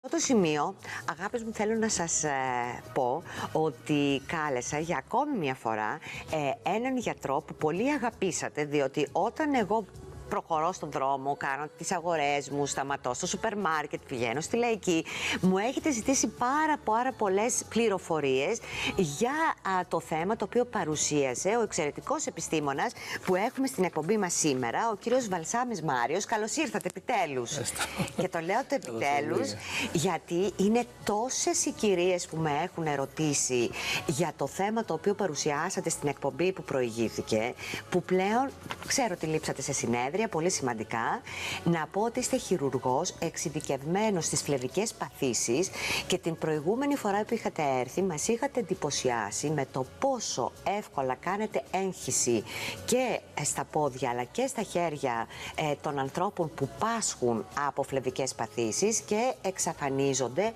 Αυτό το σημείο, αγάπες μου, θέλω να σας πω ότι κάλεσα για ακόμη μια φορά έναν γιατρό που πολύ αγαπήσατε, διότι όταν εγώ προχωρώ στον δρόμο, κάνω τις αγορές μου, σταματώ στο σούπερ μάρκετ, πηγαίνω στη Λαϊκή, μου έχετε ζητήσει πάρα πολλές πληροφορίες για το θέμα το οποίο παρουσίασε ο εξαιρετικός επιστήμονας που έχουμε στην εκπομπή μας σήμερα, ο κύριος Βαλσάμης Μάριος. Καλώς ήρθατε επιτέλους. Και το λέω το επιτέλους γιατί είναι τόσες οι κυρίες που με έχουν ερωτήσει για το θέμα το οποίο παρουσιάσατε στην εκπομπή που προηγήθηκε, που πλέον ξέρω ότι λείψατε σε συνέδρια, πολύ σημαντικά. Να πω ότι είστε χειρουργός εξειδικευμένος στις φλεβικές παθήσεις και την προηγούμενη φορά που είχατε έρθει μας είχατε εντυπωσιάσει με το πόσο εύκολα κάνετε έγχυση και στα πόδια αλλά και στα χέρια των ανθρώπων που πάσχουν από φλεβικές παθήσεις και εξαφανίζονται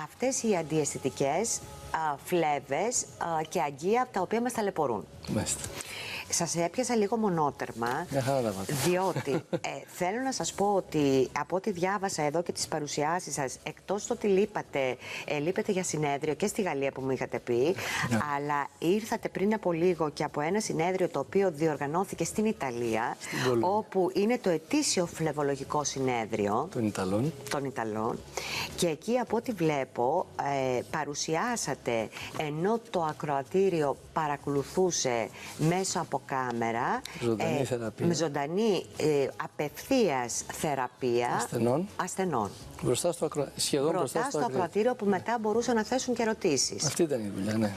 αυτές οι αντιαισθητικές φλέβες και αγγεία τα οποία μας ταλαιπωρούν. Μάλιστα. Σας έπιασα λίγο μονότερμα, διότι θέλω να σας πω ότι από ό,τι διάβασα εδώ και τις παρουσιάσεις σας, εκτός το ότι λείπετε για συνέδριο και στη Γαλλία που μου είχατε πει, αλλά ήρθατε πριν από λίγο και από ένα συνέδριο το οποίο διοργανώθηκε στην Ιταλία, όπου είναι το ετήσιο φλεβολογικό συνέδριο των Ιταλών. Και εκεί από ό,τι βλέπω παρουσιάσατε, ενώ το ακροατήριο παρακολουθούσε μέσω από κάμερα, με ζωντανή απευθείας θεραπεία ασθενών. Μπροστά στο ακροατήριο που μετά μπορούσαν να θέσουν και ερωτήσεις. Αυτή ήταν η δουλειά, ναι.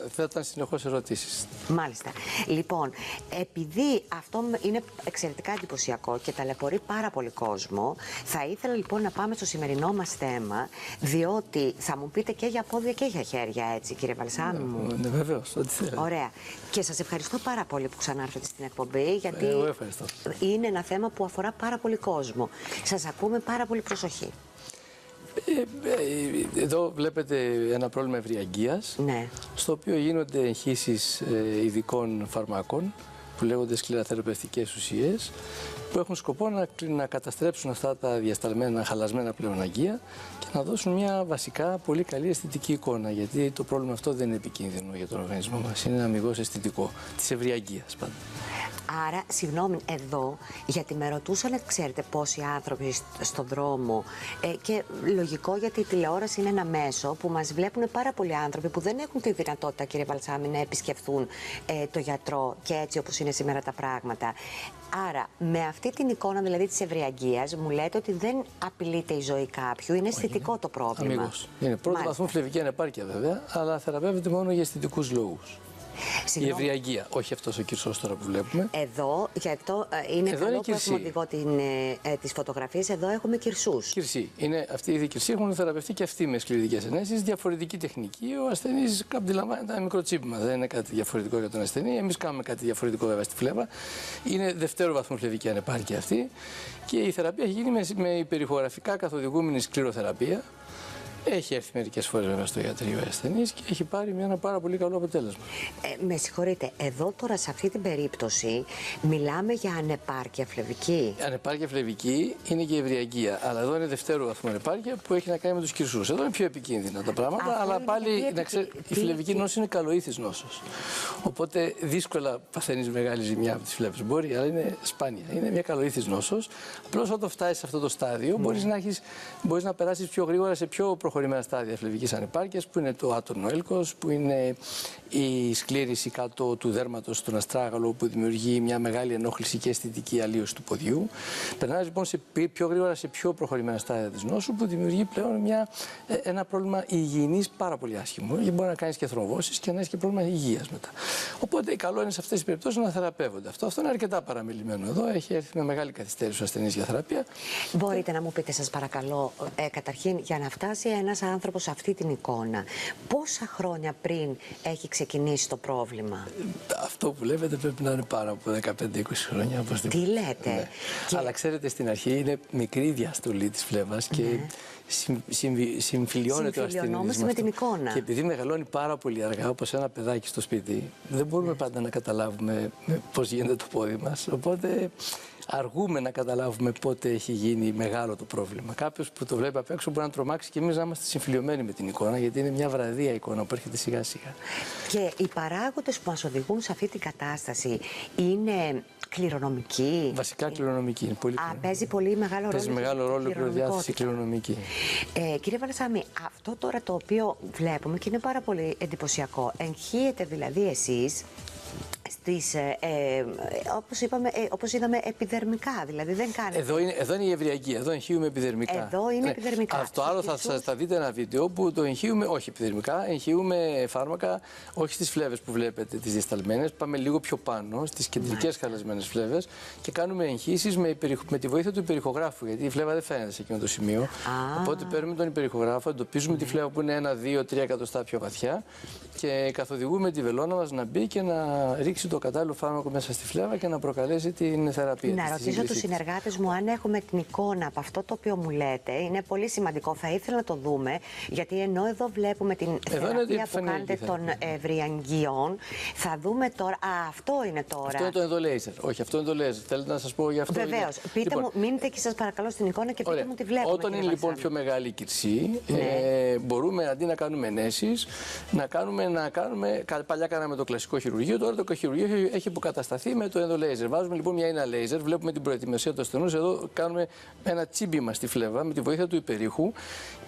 Θα ήταν συνεχώς ερωτήσεις. Μάλιστα. Λοιπόν, επειδή αυτό είναι εξαιρετικά εντυπωσιακό και ταλαιπωρεί πάρα πολύ κόσμο, θα ήθελα λοιπόν να πάμε στο σημερινό μας θέμα, διότι θα μου πείτε και για πόδια και για χέρια, έτσι, κύριε Βαλσάμη μου. Ναι, βεβαίως, ό,τι θέλετε. Ωραία. Και σας ευχαριστώ πάρα πολύ που ξανάρθετε στην εκπομπή, γιατί ευχαριστώ. Είναι ένα θέμα που αφορά πάρα πολύ κόσμο. Σας ακούμε πάρα πολύ προσοχή. Εδώ βλέπετε ένα πρόβλημα ευρυαγγείας, ναι, στο οποίο γίνονται εγχύσεις ειδικών φαρμάκων που λέγονται σκληροθεραπευτικές ουσίες, που έχουν σκοπό να καταστρέψουν αυτά τα διασταλμένα, χαλασμένα πλέον αγγεία και να δώσουν μια βασικά πολύ καλή αισθητική εικόνα. Γιατί το πρόβλημα αυτό δεν είναι επικίνδυνο για τον οργανισμό μας, είναι αμιγώς αισθητικό, της ευρυαγγείας πάντα. Άρα, συγγνώμη, εδώ, γιατί με ρωτούσαν, ξέρετε, πόσοι άνθρωποι στον δρόμο και λογικό, γιατί η τηλεόραση είναι ένα μέσο που μας βλέπουν πάρα πολλοί άνθρωποι που δεν έχουν τη δυνατότητα, κύριε Βαλσάμη, να επισκεφθούν το γιατρό και έτσι όπως είναι σήμερα τα πράγματα. Άρα, με αυτή την εικόνα δηλαδή της ευρυαγγείας, μου λέτε ότι δεν απειλείται η ζωή κάποιου, είναι αισθητικό το πρόβλημα. Αμίγως. Είναι πρώτο βαθμό φλεβική ανεπάρκεια βέβαια, αλλά θεραπεύεται μόνο για αισθητικούς λόγους. Η ευρυαγγεία, όχι αυτός ο κυρσός τώρα που βλέπουμε. Εδώ, γι' αυτό είναι εδώ καλό είναι που έχουμε οδηγό τις φωτογραφίες, εδώ έχουμε κυρσούς. Κυρσοί. Αυτοί οι κυρσοί έχουν θεραπευτεί και αυτοί με σκληρικές ενέσεις, διαφορετική τεχνική. Ο ασθενής αντιλαμβάνεται ένα μικρό τσίπημα, δεν είναι κάτι διαφορετικό για τον ασθενή. Εμείς κάνουμε κάτι διαφορετικό βέβαια στη φλέβα. Είναι δευτέρου βαθμού φλεβική ανεπάρκεια αυτή και η θεραπεία έχει γίνει με υπερηχογραφικά καθοδηγούμενη σκληροθεραπεία. Έχει έρθει μερικές φορές βέβαια στο ιατρείο ασθενής και έχει πάρει ένα πάρα πολύ καλό αποτέλεσμα. Με συγχωρείτε, εδώ τώρα σε αυτή την περίπτωση μιλάμε για ανεπάρκεια φλεβική. Ανεπάρκεια φλεβική είναι και η ευρυαγγεία, αλλά εδώ είναι δευτέρου βαθμού ανεπάρκεια που έχει να κάνει με τους κυρσούς. Εδώ είναι πιο επικίνδυνα τα πράγματα, αλλά πάλι η φλεβική νόσος είναι καλοήθης νόσος. Οπότε δύσκολα παθαίνεις μεγάλη ζημιά από τις φλέβες. Μπορεί, αλλά είναι σπάνια. Είναι μια καλοήθης νόσος. Απλώς όταν φτάσεις σε αυτό το στάδιο, μπορείς να περάσεις πιο γρήγορα σε πιο προχωρημένα στάδια φλεβικής ανεπάρκειας, που είναι το άτονο έλκος, που είναι η σκλήρηση κάτω του δέρματος στον αστράγαλο, που δημιουργεί μια μεγάλη ενόχληση και αισθητική αλλίωση του ποδιού. Περνάει λοιπόν πιο γρήγορα σε πιο προχωρημένα στάδια της νόσου, που δημιουργεί πλέον ένα πρόβλημα υγιεινής πάρα πολύ άσχημο. Γιατί μπορεί να κάνεις και θρομβώσεις και να έχεις και πρόβλημα υγείας μετά. Οπότε καλό είναι σε αυτές τις περιπτώσεις να θεραπεύονται. Αυτό είναι αρκετά παραμιλημένο εδώ. Έχει έρθει με μεγάλη καθυστέρηση ο ασθενής για θεραπεία. Μπορείτε να μου πείτε, σας παρακαλώ, καταρχήν, για να φτάσει ένας άνθρωπος σε αυτή την εικόνα, πόσα χρόνια πριν έχει ξεκινήσει το πρόβλημα? Αυτό που βλέπετε πρέπει να είναι πάνω από 15-20 χρόνια. Τι λέτε? Ναι. Και... Αλλά ξέρετε, στην αρχή είναι μικρή διαστολή της φλέβας και συμφιλιώνεται ο ασθενής με την εικόνα. Και επειδή μεγαλώνει πάρα πολύ αργά, όπως ένα παιδάκι στο σπίτι, δεν μπορούμε πάντα να καταλάβουμε πώς γίνεται το πόδι μας. Οπότε αργούμε να καταλάβουμε πότε έχει γίνει μεγάλο το πρόβλημα. Κάποιος που το βλέπει απ' έξω μπορεί να τρομάξει και εμείς να είμαστε συμφιλειωμένοι με την εικόνα, γιατί είναι μια βραδία εικόνα που έρχεται σιγά-σιγά. Και οι παράγοντες που μας οδηγούν σε αυτή την κατάσταση είναι κληρονομικοί. Βασικά κληρονομική. Είναι πολύ Παίζει πολύ μεγάλο ρόλο. Παίζει μεγάλο ρόλο η προδιάθεση κληρονομική. Κύριε Βαλασάμι, αυτό τώρα το οποίο βλέπουμε και είναι πάρα πολύ εντυπωσιακό, εγχύετε δηλαδή εσείς στις, όπως είδαμε, επιδερμικά, δηλαδή δεν κάνετε. Εδώ είναι η ευρυαγγεία, εδώ εγχύουμε επιδερμικά. Εδώ είναι επιδερμικά. Αυτό άλλο θα δείτε ένα βίντεο που το εγχύουμε όχι επιδερμικά, εγχύουμε φάρμακα όχι στις φλέβες που βλέπετε τις διασταλμένες, πάμε λίγο πιο πάνω, στις κεντρικές χαλασμένες φλέβες και κάνουμε εγχύσεις με τη βοήθεια του υπερηχογράφου, γιατί η φλέβα δεν φαίνεται σε εκείνο το σημείο. Οπότε παίρνουμε τον υπερηχογράφο, εντοπίζουμε τη φλέβα που είναι 1, 2, 3 εκατοστά πιο βαθιά και καθοδηγούμε τη βελόνα μας να μπει και να ρίξει το κατάλληλο φάρμακο μέσα στη φλέβα και να προκαλέσει την θεραπεία. Να ρωτήσω τους συνεργάτες μου αν έχουμε την εικόνα από αυτό το οποίο μου λέτε. Είναι πολύ σημαντικό. Θα ήθελα να το δούμε, γιατί ενώ εδώ βλέπουμε την θεραπεία που κάνετε των ευρυαγγείων, θα δούμε τώρα. Αυτό είναι τώρα. Αυτό είναι το ενδολέιζερ. Όχι, αυτό είναι το λέιζερ. Θέλετε να σας πω για αυτό? Βεβαίως. Πείτε μου, μείνετε και σας παρακαλώ στην εικόνα και πείτε μου τι βλέπουμε. Όταν είναι λοιπόν πιο μεγάλη η κυρσή, μπορούμε αντί να κάνουμε ενέσεις, να κάνουμε. Παλιά κάναμε το κλασικό χειρουργείο, τώρα το χειρουργείο έχει υποκατασταθεί με το ενδολέιζερ. Βάζουμε λοιπόν μια ίνα λέιζερ, βλέπουμε την προετοιμασία του ασθενούς. Εδώ κάνουμε ένα τσίμπημα στη φλέβα με τη βοήθεια του υπερήχου.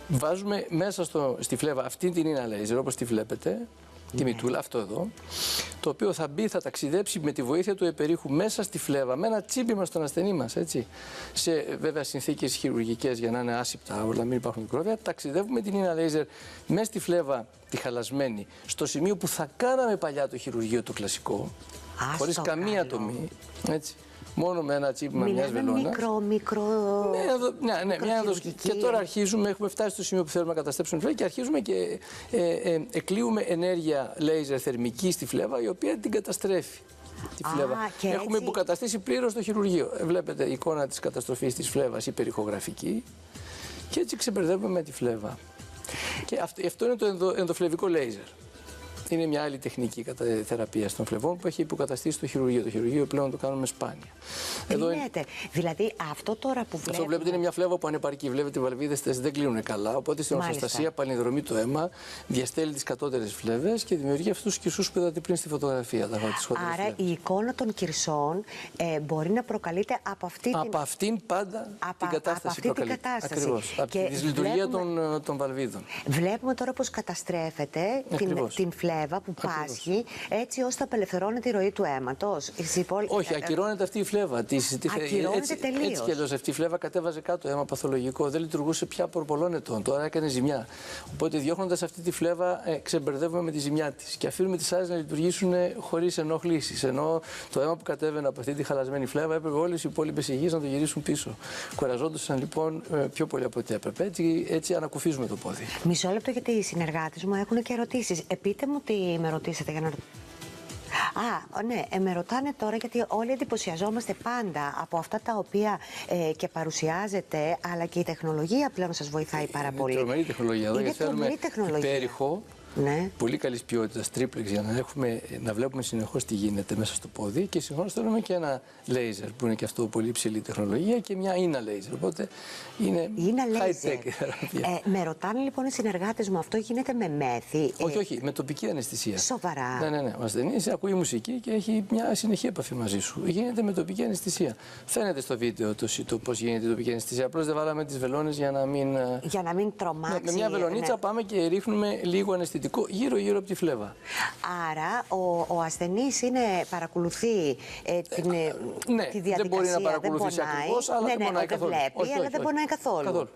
Βάζουμε μέσα στη φλέβα αυτή την ίνα λέιζερ, όπως τη βλέπετε. Τη μητούλα, αυτό εδώ, το οποίο θα μπει, θα ταξιδέψει με τη βοήθεια του υπερήχου μέσα στη φλέβα, με ένα τσίμπημα στον ασθενή μας, έτσι. Σε βέβαια συνθήκες χειρουργικές για να είναι άσυπτα, όλα μην υπάρχουν μικρόβια, ταξιδεύουμε την ίνα λέιζερ μέσα στη φλέβα τη χαλασμένη, στο σημείο που θα κάναμε παλιά το χειρουργείο το κλασικό, χωρίς καμία τομή, έτσι. Μόνο με ένα τσίπημα μιας βελόνας. Μικρό. Ναι, και τώρα αρχίζουμε, έχουμε φτάσει στο σημείο που θέλουμε να καταστρέψουμε τη φλέβα και αρχίζουμε και εκλείουμε ενέργεια λέιζερ θερμική στη φλέβα, η οποία την καταστρέφει. Τη φλέβα. Έχουμε υποκαταστήσει πλήρως το χειρουργείο. Βλέπετε η εικόνα της καταστροφής της φλέβας υπερηχογραφική και έτσι ξεμπερδεύουμε με τη φλέβα. Και αυτό είναι το ενδοφλεβικό λέιζερ. Είναι μια άλλη τεχνική θεραπεία των φλεβών που έχει υποκαταστήσει το χειρουργείο. Το χειρουργείο πλέον το κάνουμε σπάνια. Δηλαδή αυτό τώρα που βλέπετε. Αυτό βλέπετε είναι μια φλέβα που ανεπαρκεί. Βλέπετε οι βαλβίδες δεν κλείνουν καλά. Οπότε στην ορθοστασία παλινδρομεί το αίμα, διαστέλει τις κατώτερες φλέβες και δημιουργεί αυτούς τους κυρσούς που είδατε πριν στη φωτογραφία. Άρα η εικόνα των κυρσών μπορεί να προκαλείται από αυτή την. Από αυτήν πάντα την κατάσταση. Ακριβώς. Από τη δυσλειτουργία των βαλβίδων. Βλέπουμε τώρα πως καταστρέφεται την φλέβα που πάσχει, έτσι ώστε να απελευθερώνεται η ροή του αίματος. Όχι, ακυρώνεται αυτή η φλέβα. Ακυρώνεται τελείως. Έτσι κι αλλιώς αυτή η φλέβα κατέβαζε κάτω αίμα παθολογικό. Δεν λειτουργούσε πια από πολλών ετών. Τώρα έκανε ζημιά. Οπότε διώχνοντας αυτή τη φλέβα, ξεμπερδεύουμε με τη ζημιά της και αφήνουμε τις άλλες να λειτουργήσουν χωρίς ενοχλήσεις. Ενώ το αίμα που κατέβαινε από αυτή τη χαλασμένη φλέβα έπρεπε όλες οι υπόλοιπες υγιείς να το γυρίσουν πίσω. Κουραζόντουσαν λοιπόν πιο πολύ από ό,τι έπρεπε. Έτσι ανακουφίζουμε το πόδι. Μισό λεπτό, γιατί οι συνεργάτες μου έχουν και ερωτήσεις. Πείτε μου τι με ρωτήσατε για να. Ναι, με ρωτάνε τώρα, γιατί όλοι εντυπωσιαζόμαστε πάντα από αυτά τα οποία και παρουσιάζετε, αλλά και η τεχνολογία πλέον σας βοηθάει πάρα πολύ. Είναι τρομερή τεχνολογία εδώ, γιατί θέλουμε υπέρηχο, ναι, πολύ καλής ποιότητας τρίπλεξ για να βλέπουμε συνεχώς τι γίνεται μέσα στο πόδι, και συγχρόνως θέλουμε και ένα λέιζερ που είναι και αυτό πολύ υψηλή τεχνολογία και μια ίνα λέιζερ. Οπότε είναι high-tech θεραπεία. Με ρωτάνε λοιπόν οι συνεργάτες μου, αυτό γίνεται με μέθη? Όχι, με τοπική αναισθησία. Σοβαρά? Ναι. Ο ασθενής ακούει μουσική και έχει μια συνεχή επαφή μαζί σου. Γίνεται με τοπική αναισθησία. Φαίνεται στο βίντεο το πώς γίνεται η τοπική αναισθησία. Απλώς δεν βάλαμε τις βελόνες για να μην τρομάξει. Με μια βελονίτσα πάμε και ρίχνουμε λίγο αναισθητικό γύρω-γύρω από τη φλέβα. Άρα ο ασθενής παρακολουθεί τη διαδικασία. Δεν μπορεί να παρακολουθήσει ακριβώς, αλλά δεν πονάει καθόλου. Αλλά δεν πονάει καθόλου.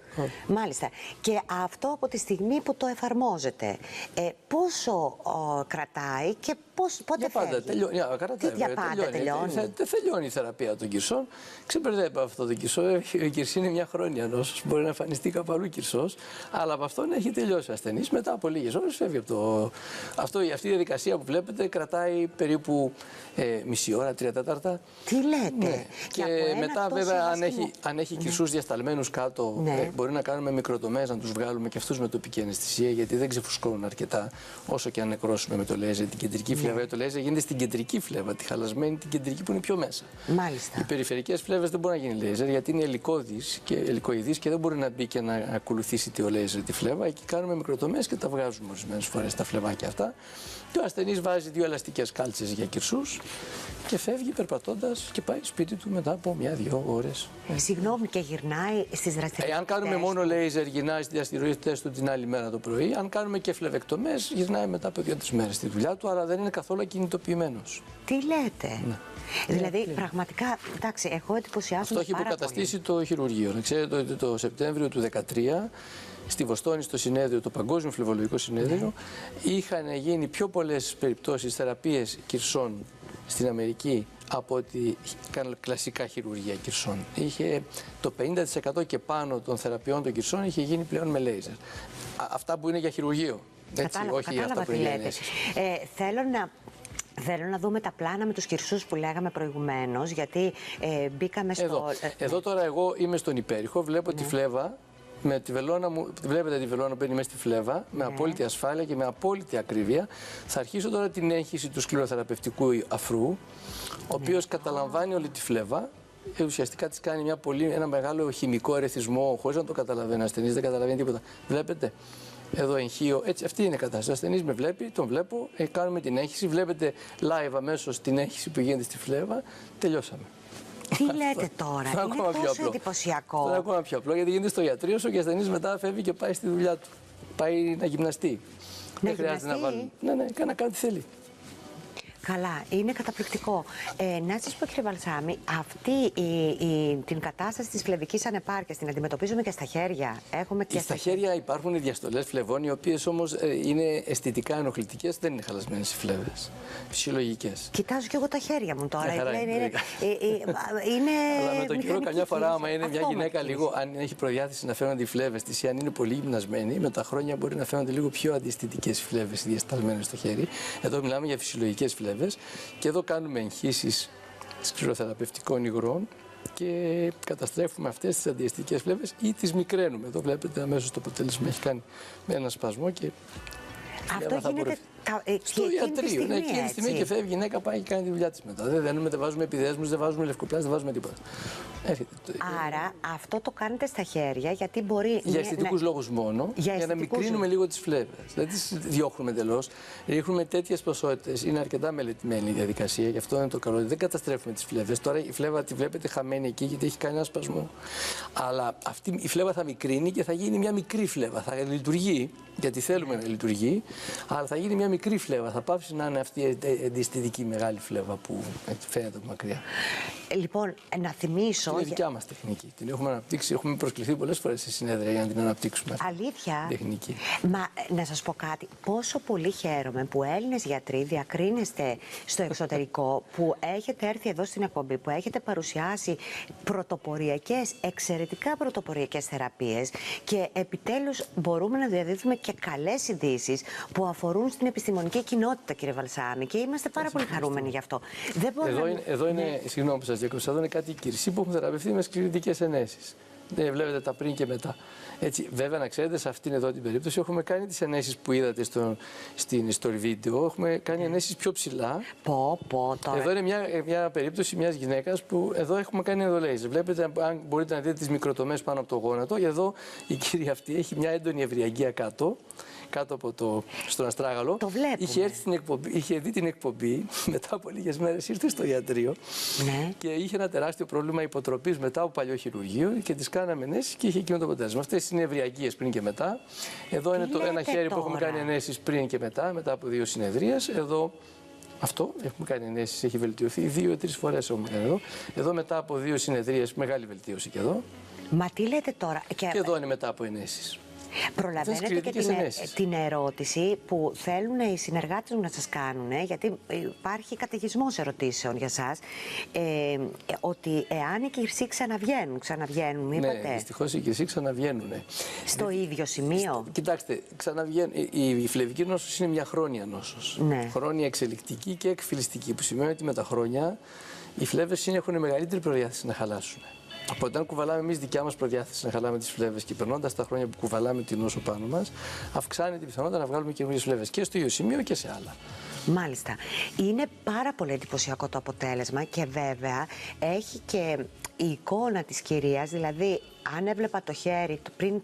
Μάλιστα. Και αυτό από τη στιγμή που το εφαρμόζετε, πόσο κρατάει και πότε φεύγει? Για πάντα τελειώνει. Δεν τελειώνει η θεραπεία των κυρσών. Ξεμπερδεύει αυτό το κυρσό. Η κυρσή είναι μια χρόνια νόσος. Μπορεί να εμφανιστεί κάπου αλλού κυρσός, αλλά από αυτόν έχει τελειώσει ο ασθενής. Μετά από λίγες ώρες φεύγει Αυτή η διαδικασία που βλέπετε κρατάει περίπου μισή ώρα, 3/4. Τι λέτε. Ναι. Και μετά, βέβαια, αν έχει κυρσούς διασταλμένους κάτω, μπορεί να κάνουμε μικροτομές, να τους βγάλουμε και αυτούς με τοπική αναισθησία, γιατί δεν ξεφουσκώνουν αρκετά, όσο και αν νεκρώσουμε με το λέιζερ την κεντρική φλέβα. Το λέιζερ γίνεται στην κεντρική φλέβα, τη χαλασμένη, την κεντρική που είναι πιο μέσα. Μάλιστα. Οι περιφερειακές φλέβες δεν μπορεί να γίνει λέιζερ, γιατί είναι ελικοειδής και δεν μπορεί να μπει και να ακολουθήσει το λέιζερ τη φλέβα. Εκεί κάνουμε μικροτομές και τα βγάζουμε ορισμένες φορές τα φλεβάκια αυτά. Και ο ασθενής βάζει 2 ελαστικές κάλτσες για κυρσούς και φεύγει περπατώντας και πάει σπίτι του μετά από 1-2 ώρες. Συγγνώμη, και γυρνάει στις δραστηριότητες. Αν κάνουμε μόνο λέιζερ, γυρνάει στις δραστηριότητες του την άλλη μέρα το πρωί. Αν κάνουμε και φλεβεκτομές, γυρνάει μετά από 2-3 μέρες στη δουλειά του, αλλά δεν είναι καθόλου ακινητοποιημένος. Τι λέτε. Ναι. Δηλαδή, πραγματικά, εντάξει, εγώ εντυπωσιάζομαι. Αυτό έχει υποκαταστήσει το χειρουργείο. Να ξέρετε ότι το Σεπτέμβριο του 2013, στη Βοστόνη, στο συνέδριο, το Παγκόσμιο Φλεβολογικό Συνέδριο, είχαν γίνει πιο πολλές περιπτώσεις θεραπείες κυρσών στην Αμερική από ότι κλασικά χειρουργία κυρσών. Είχε το 50% και πάνω των θεραπείων των κυρσών είχε γίνει πλέον με λέιζερ. Αυτά που είναι για χειρουργείο. Έτσι, όχι αυτά που είναι για ενέσεις. Θέλω να δούμε τα πλάνα με τους κυρσούς που λέγαμε προηγουμένως, γιατί μπήκαμε στο... Εδώ τώρα εγώ είμαι στον υπέρηχο, βλέπω τη φλέβα, με τη βελόνα μου, βλέπετε τη βελόνα που μπαίνει μέσα στη φλέβα, με απόλυτη ασφάλεια και με απόλυτη ακρίβεια. Θα αρχίσω τώρα την έγχυση του σκληροθεραπευτικού αφρού, ο οποίος καταλαμβάνει όλη τη φλέβα. Ουσιαστικά της κάνει ένα μεγάλο χημικό ερεθισμό, χωρίς να το καταλαβαίνει ο ασθενής, δεν καταλαβαίνει τίποτα. Βλέπετε. Εδώ εγχείο, έτσι, αυτή είναι η κατάσταση. Ο ασθενής με βλέπει, τον βλέπω, κάνουμε την έγχυση. Βλέπετε live αμέσως την έγχυση που γίνεται στη φλέβα. Τελειώσαμε. Τι λέτε τώρα, είναι τόσο εντυπωσιακό. Θα είναι ακόμα πιο απλό, γιατί γίνεται στο ιατρείο σου και ο ασθενής μετά φεύγει και πάει στη δουλειά του. Πάει να γυμναστεί. Δεν χρειάζεται να βάλει. Ναι, να κάνει τι θέλει. Καλά, είναι καταπληκτικό. Να σας πω, κύριε Βαλσάμι, αυτή την κατάσταση της φλεβικής ανεπάρκειας την αντιμετωπίζουμε και στα χέρια. Έχουμε και στα χέρια υπάρχουν διαστολές φλεβών, οι οποίες όμως είναι αισθητικά ενοχλητικές, δεν είναι χαλασμένες οι φλέβες. Φυσιολογικές. Κοιτάζω κι εγώ τα χέρια μου τώρα. Αλλά με τον καιρό, καμιά φορά, άμα είναι μια γυναίκα λίγο, αν έχει προδιάθεση να φαίνονται οι φλέβες της ή αν είναι πολύ γυμνασμένη, με τα χρόνια μπορεί να φαίνονται λίγο πιο αντιστητικές οι φλέβες διασταλμένες στο χέρι. Εδώ μιλάμε για φυσιολογικές φλέβες. Και εδώ κάνουμε εγχύσεις σκληροθεραπευτικών υγρών και καταστρέφουμε αυτές τις αντιαισθητικές φλέβες ή τις μικραίνουμε. Εδώ βλέπετε αμέσως το αποτέλεσμα έχει κάνει με ένα σπασμό και αυτό γίνεται στο ιατρείο. Εκείνη τη στιγμή και φεύγει η γυναίκα, πάει και κάνει τη δουλειά της μετά. Δεν δένουμε, δεν βάζουμε επιδέσμους, δεν βάζουμε λευκοπλάστη, δεν βάζουμε τίποτα. Άρα αυτό το κάνετε στα χέρια, γιατί μπορεί. Για αισθητικούς λόγους μόνο, για να μικρύνουμε λίγο τις φλέβες. Δεν τις διώχνουμε εντελώς. Ρίχνουμε τέτοιες ποσότητες. Είναι αρκετά μελετημένη η διαδικασία, γι' αυτό είναι το καλό. Δεν καταστρέφουμε τις φλέβες. Τώρα η φλέβα τη βλέπετε χαμένη εκεί, γιατί έχει κάνει ένα σπασμό. Αλλά αυτή η φλέβα θα μικρύνει και θα γίνει μια μικρή φλέβα. Θα λειτουργεί, γιατί θέλουμε να λειτουργεί, αλλά θα γίνει μια μικρή φλέβα. Θα πάψει να είναι αυτή η αντιστητική μεγάλη φλέβα που φαίνεται από μακριά. Λοιπόν, να θυμίσω. Είναι δικιά μας τεχνική. Την έχουμε αναπτύξει. Έχουμε προσκληθεί πολλές φορές σε συνέδρια για να την αναπτύξουμε. Αλήθεια. Τεχνική. Μα να σας πω κάτι. Πόσο πολύ χαίρομαι που Έλληνες γιατροί διακρίνεστε στο εξωτερικό, που έχετε έρθει εδώ στην εκπομπή, που έχετε παρουσιάσει εξαιρετικά πρωτοποριακές θεραπείες και επιτέλους μπορούμε να διαδίδουμε και καλές ειδήσεις που αφορούν στην επιστημονική κοινότητα, κύριε Βαλσάμι, και είμαστε πάρα πολύ χαρούμενοι γι' αυτό. Δεν εδώ είναι, συγγνώμη που σας διακόψα, εδώ είναι κάτι κυρσί που έχουν θεραπευτεί με σκληρητικές ενέσεις. Βλέπετε τα πριν και μετά. Έτσι, βέβαια, να ξέρετε, σε αυτήν εδώ την περίπτωση έχουμε κάνει τις ενέσεις που είδατε στο βίντεο. Έχουμε κάνει ενέσεις πιο ψηλά. Τώρα. Εδώ είναι μια περίπτωση μιας γυναίκας που εδώ έχουμε κάνει ενδολέιζερ. Βλέπετε, αν μπορείτε να δείτε τις μικροτομές πάνω από το γόνατο. Εδώ η κυρία αυτή έχει μια έντονη ευρυαγγεία κάτω από στον αστράγαλο. Το βλέπουμε. Είχε δει την εκπομπή, μετά από λίγες μέρες ήρθε στο ιατρείο και είχε ένα τεράστιο πρόβλημα υποτροπής μετά από παλιό χειρουργείο και τις κάναμε ενέσεις και είχε εκείνο το αποτέλεσμα. Αυτές είναι ευρυαγγείες πριν και μετά. Εδώ είναι ένα χέρι που έχουμε κάνει ενέσεις πριν και μετά από 2 συνεδρίες. Εδώ αυτό έχουμε κάνει ενέσεις, έχει βελτιωθεί 2-3 φορές έχουμε κάνει εδώ. Εδώ μετά από 2 συνεδρίες, μεγάλη βελτίωση και εδώ. Μα τι λέτε τώρα. Και εδώ είναι μετά από ενέσεις. Προλαβαίνετε και την ερώτηση που θέλουν οι συνεργάτες μου να σας κάνουν, γιατί υπάρχει καταιγισμός ερωτήσεων για σας, ότι εάν οι Κυρσοί ξαναβγαίνουν, είπατε. Ναι, δυστυχώς οι Κυρσοί ξαναβγαίνουν. Στο ίδιο σημείο. Κοιτάξτε, ξαναβγαίνουν. Η φλεβική νόσος είναι μια χρόνια νόσος. Ναι. Χρόνια εξελικτική και εκφυλιστική, που σημαίνει ότι με τα χρόνια οι φλέβες έχουν μεγαλύτερη προδιάθεση να χαλάσουν. Οπότε, αν κουβαλάμε εμείς δικιά μας προδιάθεση να χαλάμε τις φλέβες και περνώντας τα χρόνια που κουβαλάμε την νόσο πάνω μας, αυξάνεται η πιθανότητα να βγάλουμε καινούριες φλέβες και στο ίδιο σημείο και σε άλλα. Μάλιστα. Είναι πάρα πολύ εντυπωσιακό το αποτέλεσμα και βέβαια έχει και η εικόνα της κυρίας, δηλαδή αν έβλεπα το χέρι πριν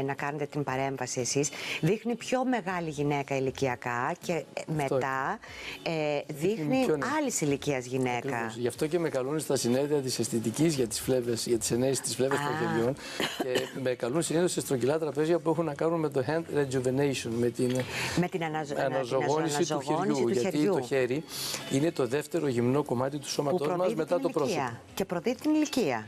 να κάνετε την παρέμβαση εσείς, δείχνει πιο μεγάλη γυναίκα ηλικιακά και μετά δείχνει άλλης ηλικίας γυναίκα. Ακριβώς. Γι' αυτό και με καλούν στα συνέδρια της αισθητικής για τις φλέβες, για τις ενέσεις της φλέβες των χεριών και με καλούν συνήθως σε στρογγυλά τραπέζια που έχουν να κάνουν με το hand rejuvenation, με την αναζωογόνηση του χεριού. Γιατί το χέρι είναι το δεύτερο γυμνό κομμάτι του σώματός μας μετά το πρόσωπο. Και προδίδει την ηλικία.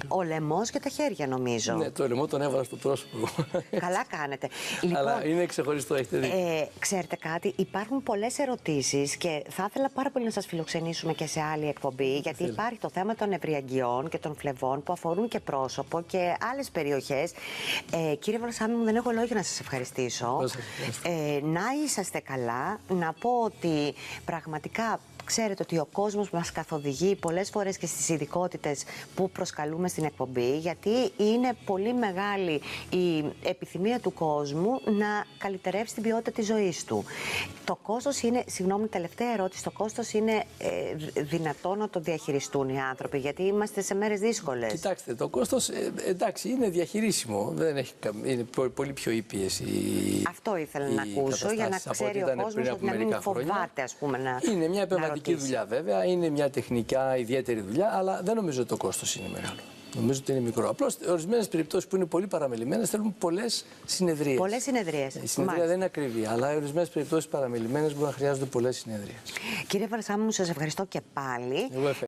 Ο λαιμός και τα χέρια, νομίζω. Ναι, το λαιμό τον έβαλα στο πρόσωπο. Καλά κάνετε. Λοιπόν, αλλά είναι ξεχωριστό, έχετε δει. Ξέρετε κάτι, υπάρχουν πολλές ερωτήσεις και θα ήθελα πάρα πολύ να σας φιλοξενήσουμε και σε άλλη εκπομπή, γιατί υπάρχει το θέμα των ευρυαγγειών και των φλεβών που αφορούν και πρόσωπο και άλλες περιοχές. Κύριε Βρασάμι μου, δεν έχω λόγια να σας ευχαριστήσω. Να είσαστε καλά, να πω ότι πραγματικά ξέρετε ότι ο κόσμος μας καθοδηγεί πολλές φορές και στις ειδικότητες που προσκαλούμε στην εκπομπή, γιατί είναι πολύ μεγάλη η επιθυμία του κόσμου να καλυτερεύσει την ποιότητα της ζωής του. Το κόστος είναι, συγγνώμη, τελευταία ερώτηση, το κόστος είναι δυνατό να το διαχειριστούν οι άνθρωποι, γιατί είμαστε σε μέρες δύσκολες. Κοιτάξτε, το κόστος, εντάξει, είναι διαχειρίσιμο, είναι πολύ πιο ήπιες Αυτό ήθελα να ακούσω, για να ξέρει ο κόσμος ότι να μην φοβάται, ας πούμε, να είναι μια επεμβατική δουλειά βέβαια, είναι μια τεχνικά ιδιαίτερη δουλειά, αλλά δεν νομίζω ότι το κόστος είναι μεγάλο. Νομίζω ότι είναι μικρό. Απλώς ορισμένες περιπτώσεις που είναι πολύ παραμελημένες θέλουν πολλές συνεδρίες. Πολλές συνεδρίες. Η συνεδρία δεν είναι ακριβή, αλλά ορισμένες περιπτώσεις παραμελημένες μπορεί να χρειάζονται πολλές συνεδρίες. Κύριε Βρασάμι μου, σας ευχαριστώ και πάλι.